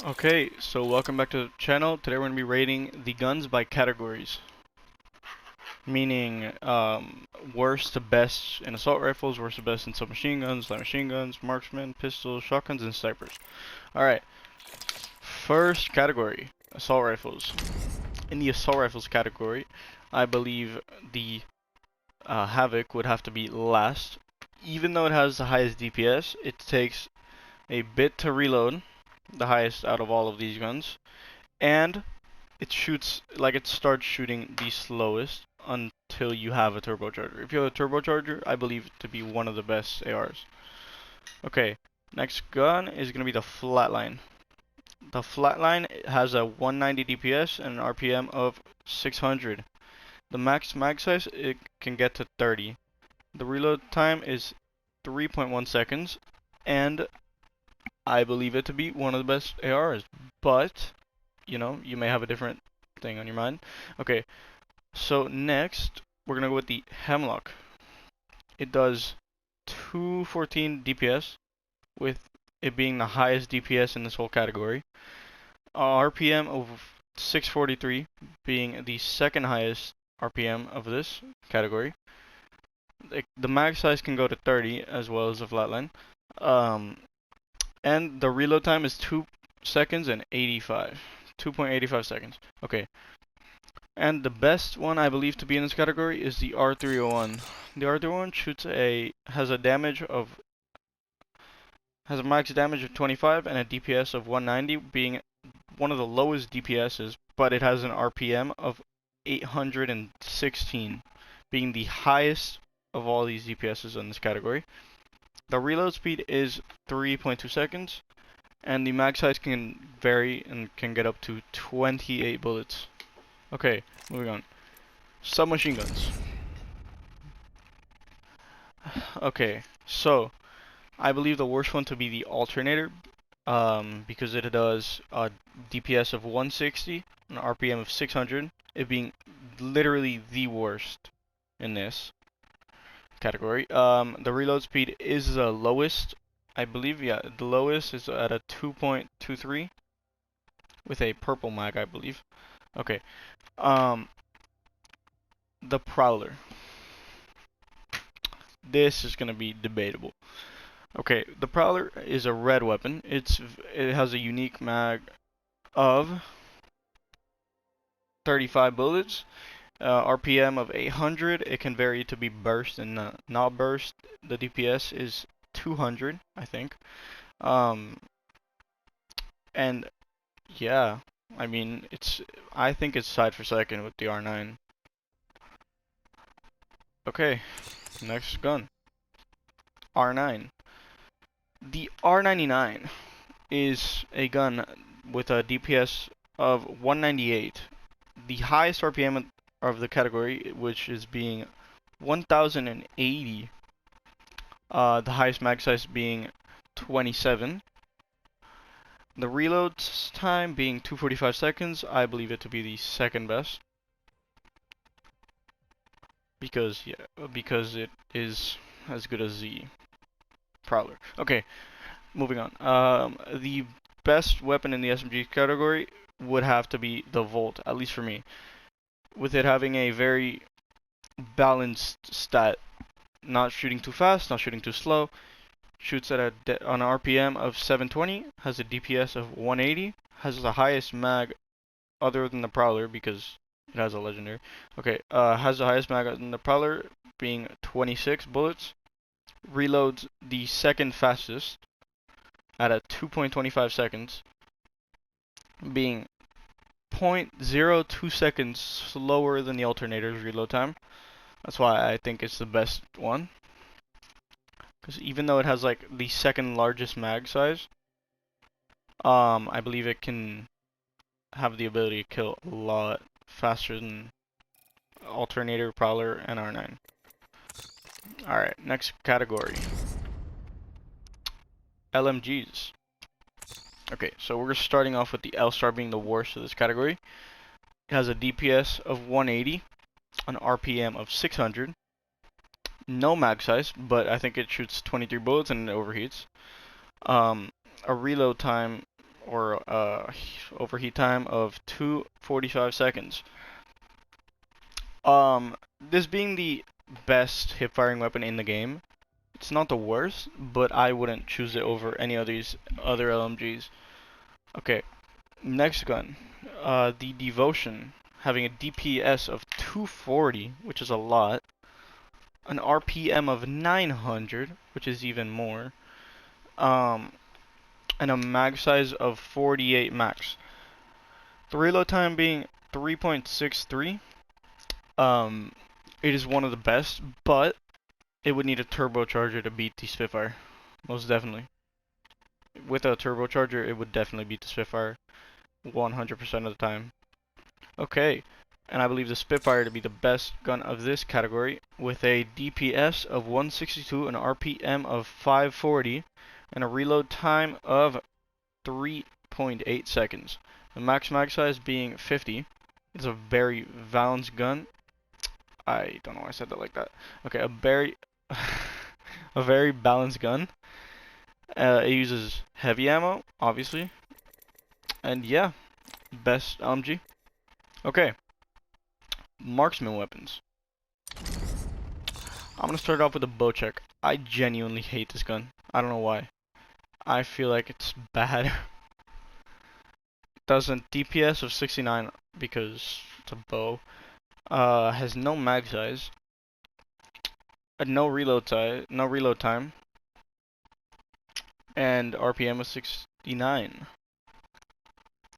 Okay, so welcome back to the channel. Today we're going to be rating the guns by categories, meaning worst to best in assault rifles, worst to best in submachine guns, light machine guns, marksmen, pistols, shotguns, and snipers. Alright, first category, assault rifles. In the assault rifles category, I believe the Havoc would have to be last. Even though it has the highest DPS, it takes a bit to reload, the highest out of all of these guns, and it shoots like it starts shooting the slowest until you have a turbocharger. If you have a turbocharger, I believe it to be one of the best ARs. Okay, next gun is gonna be the Flatline. The Flatline has a 190 DPS and an RPM of 600. The max mag size it can get to 30. The reload time is 3.1 seconds, and I believe it to be one of the best ARs. But you may have a different thing on your mind. Okay, so next, we're gonna go with the Hemlock. It does 214 DPS, with it being the highest DPS in this whole category. RPM of 643 being the second highest RPM of this category. The mag size can go to 30 as well as the flatline. And the reload time is 2 seconds and 2.85 seconds. Okay, and the best one I believe to be in this category is the R301. The R301 has a max damage of 25 and a DPS of 190, being one of the lowest DPSs, but it has an RPM of 816, being the highest of all these DPSs in this category. The reload speed is 3.2 seconds, and the mag size can vary and can get up to 28 bullets. Okay, moving on. Submachine guns. Okay, so I believe the worst one to be the Alternator, because it does a DPS of 160, an RPM of 600, it being literally the worst in this category. The reload speed is the lowest, I believe. Yeah, the lowest is at a 2.23 with a purple mag, I believe. Okay, the Prowler. This is gonna be debatable. Okay, the Prowler is a red weapon. It has a unique mag of 35 bullets, RPM of 800. It can vary to be burst and not burst. The DPS is 200, I think. Um, and yeah, I mean I think it's tied for second with the R9. Okay, next gun, R9. The R99 is a gun with a DPS of 198. The highest RPM of the category, which is being 1080. The highest mag size being 27. The reload time being 245 seconds. I believe it to be the second best. Because it is as good as the Prowler. Okay, moving on. The best weapon in the SMG category would have to be the Volt, at least for me. With it having a very balanced stat, not shooting too fast, not shooting too slow, shoots at on an RPM of 720, has a DPS of 180, has the highest mag other than the Prowler because it has a legendary. Okay, has the highest mag than the Prowler being 26 bullets, reloads the second fastest at a 2.25 seconds, being 0.02 seconds slower than the Alternator's reload time. That's why I think it's the best one. Because even though it has like the second largest mag size, I believe it can have the ability to kill a lot faster than Alternator, Prowler, and R9. Alright, next category. LMGs. Okay, so we're starting off with the L-Star being the worst of this category. It has a DPS of 180, an RPM of 600, no mag size, but I think it shoots 23 bullets and it overheats. A reload time or overheat time of 2:45 seconds. This being the best hip firing weapon in the game, it's not the worst, but I wouldn't choose it over any of these other LMGs. Okay, next gun, the Devotion, having a DPS of 240, which is a lot, an RPM of 900, which is even more, and a mag size of 48 max. The reload time being 3.63. It is one of the best, but it would need a turbocharger to beat the Spitfire, most definitely. With a turbocharger, it would definitely beat the Spitfire 100% of the time. Okay, and I believe the Spitfire to be the best gun of this category, with a DPS of 162, an RPM of 540, and a reload time of 3.8 seconds. The max mag size being 50. It's a very balanced gun. I don't know why I said that like that. Okay, a very a very balanced gun. It uses heavy ammo, obviously, and yeah, best LMG. Okay, marksman weapons. I'm gonna start off with a Bocek. I genuinely hate this gun. I don't know why. I feel like it's bad. Does a DPS of 69 because it's a bow. Has no mag size. No reload time, and RPM of 69.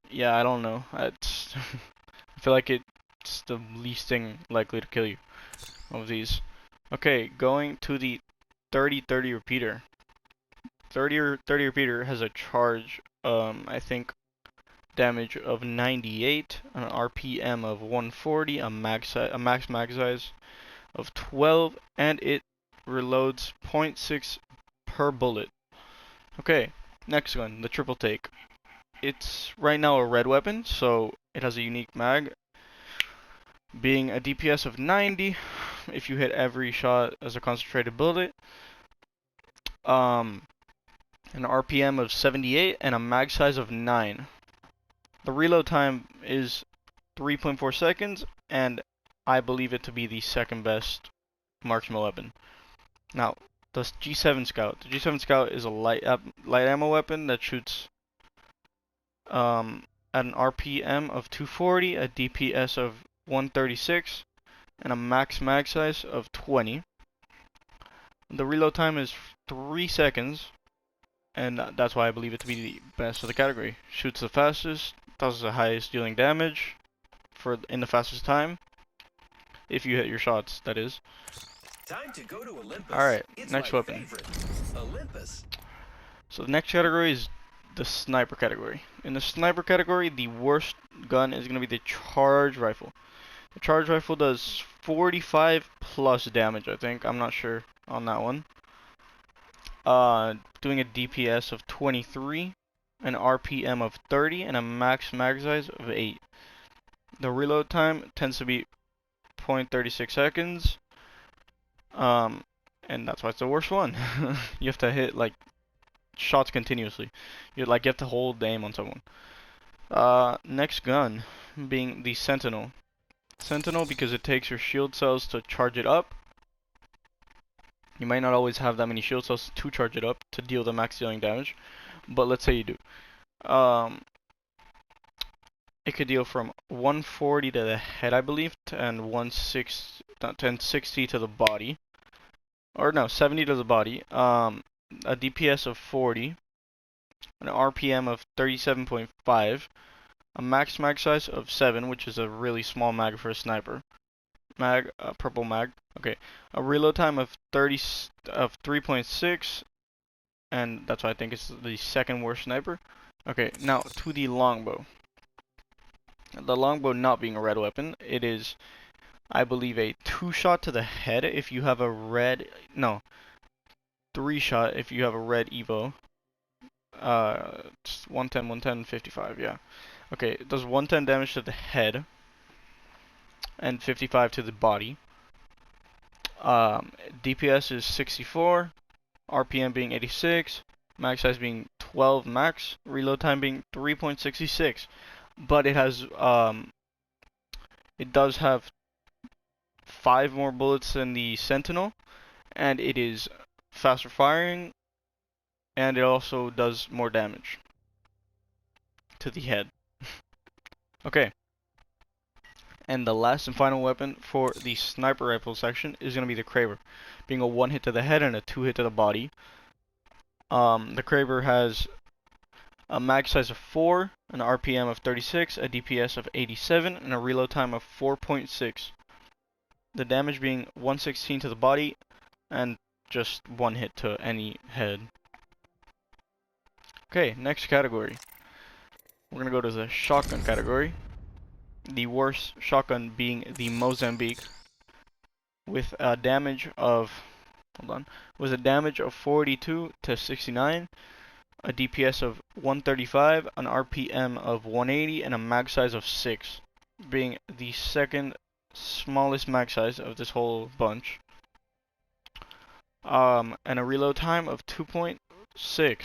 Yeah, I don't know. It's I feel like it's the least thing likely to kill you of these. Okay, going to the 30-30 repeater. 30 repeater has a charge, I think, damage of 98, an RPM of 140, a max mag size of 12, and it reloads 0.6 per bullet. Okay, next one, the triple take. It's right now a red weapon, so it has a unique mag, being a DPS of 90 if you hit every shot as a concentrated bullet, an RPM of 78, and a mag size of 9. The reload time is 3.4 seconds, and I believe it to be the second best marksman weapon. Now, the G7 Scout. The G7 Scout is a light ammo weapon that shoots at an RPM of 240, a DPS of 136, and a max mag size of 20. The reload time is 3 seconds, and that's why I believe it to be the best of the category. Shoots the fastest, does the highest dealing damage in the fastest time, if you hit your shots, that is. Time to go to Olympus. Alright, it's next my weapon. Favorite. Olympus. So the next category is the sniper category. In the sniper category, the worst gun is going to be the charge rifle. The charge rifle does 45 plus damage, I think. I'm not sure on that one. Doing a DPS of 23, an RPM of 30, and a max mag size of 8. The reload time tends to be 0.36 seconds. And that's why it's the worst one. You have to hit like shots continuously. You have to hold the aim on someone. Next gun being the Sentinel. Sentinel because it takes your shield cells to charge it up. You might not always have that many shield cells to charge it up to deal the max dealing damage, but let's say you do. It could deal from 140 to the head, I believe, and 160 to the body. Or no, 70 to the body. A DPS of 40, an RPM of 37.5, a max mag size of 7, which is a really small mag for a sniper. Purple mag. Okay, a reload time of 3.6, and that's why I think it's the second worst sniper. Okay, now to the longbow. The longbow not being a red weapon, it is, I believe, a 2-shot to the head if you have a red, no, 3-shot if you have a red Evo. It's 110, 110, 55, yeah. Okay, it does 110 damage to the head and 55 to the body. DPS is 64, RPM being 86, max size being 12 max, reload time being 3.66, but it has it does have 5 more bullets than the Sentinel, and it is faster firing, and it also does more damage to the head. Okay. And the last and final weapon for the sniper rifle section is going to be the Kraber, being a 1 hit to the head and a 2 hit to the body. The Kraber has a mag size of 4, an RPM of 36, a DPS of 87, and a reload time of 4.6. The damage being 116 to the body and just 1 hit to any head. Okay, next category. We're going to go to the shotgun category. The worst shotgun being the Mozambique with a damage of 42 to 69, a DPS of 135, an RPM of 180, and a mag size of 6, being the second smallest mag size of this whole bunch. And a reload time of 2.6.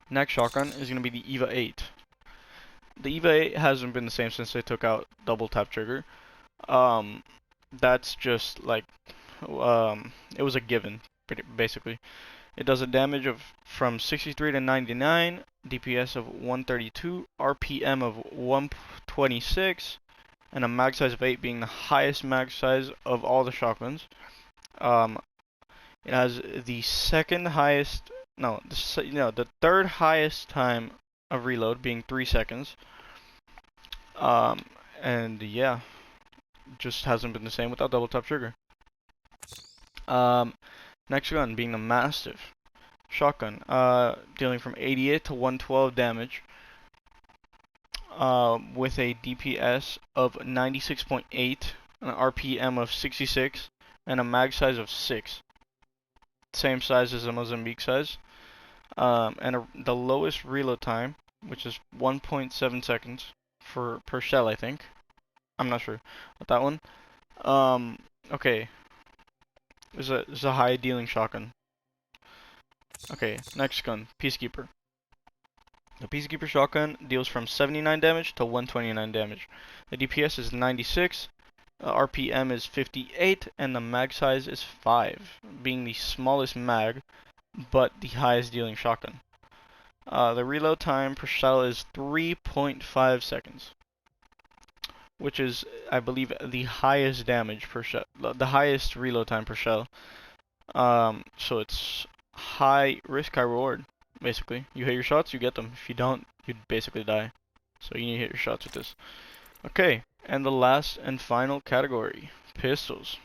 Next shotgun is going to be the EVA 8. The EVA 8 hasn't been the same since they took out double tap trigger. That's just like, it was a given, basically. It does a damage of from 63 to 99, DPS of 132, RPM of 126, and a mag size of 8 being the highest mag size of all the shotguns. It has the the third highest time of reload being 3 seconds. And yeah, just hasn't been the same without double tap trigger. Next gun being the Mastiff shotgun, dealing from 88 to 112 damage, with a DPS of 96.8, an RPM of 66, and a mag size of 6. Same size as the Mozambique size. The lowest reload time, which is 1.7 seconds per shell, I think. I'm not sure about that one. Okay. This is a high dealing shotgun. Okay, next gun, Peacekeeper. The Peacekeeper shotgun deals from 79 damage to 129 damage. The DPS is 96, RPM is 58, and the mag size is 5, being the smallest mag, but the highest dealing shotgun. The reload time per shell is 3.5 seconds, which is, I believe, the highest damage per shell, the highest reload time per shell. So it's high risk, high reward, basically. You hit your shots, you get them. If you don't, you'd basically die. So you need to hit your shots with this. Okay, and the last and final category, pistols.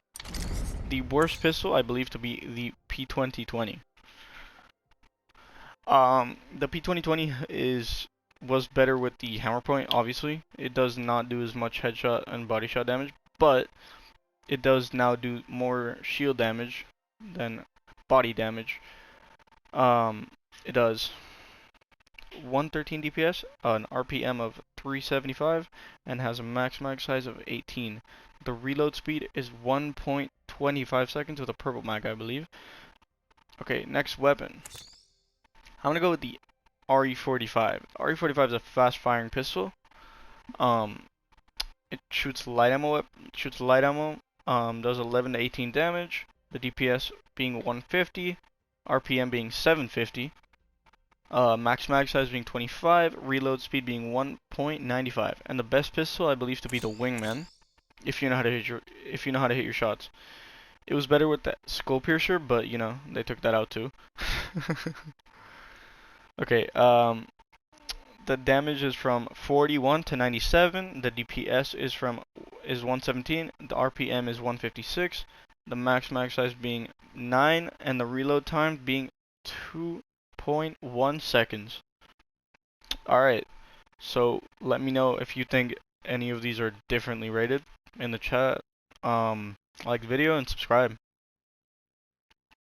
The worst pistol, I believe, to be the P2020. The P2020 was better with the hammer point, obviously. It does not do as much headshot and body shot damage, but it does now do more shield damage than body damage. It does 113 DPS, an RPM of 375, and has a max mag size of 18. The reload speed is 1.25 seconds with a purple mag, I believe. Okay, next weapon. I'm gonna go with the RE45. The RE45 is a fast-firing pistol. It shoots light ammo. Does 11 to 18 damage. The DPS being 150, RPM being 750. Max mag size being 25, reload speed being 1.95, and the best pistol I believe to be the Wingman, if you know how to hit your shots. It was better with that Skull Piercer, but you know they took that out too. Okay, the damage is from 41 to 97. The DPS is 117. The RPM is 156. The max size being 9, and the reload time being 2.1 seconds. Alright, so let me know if you think any of these are differently rated in the chat. Like the video and subscribe.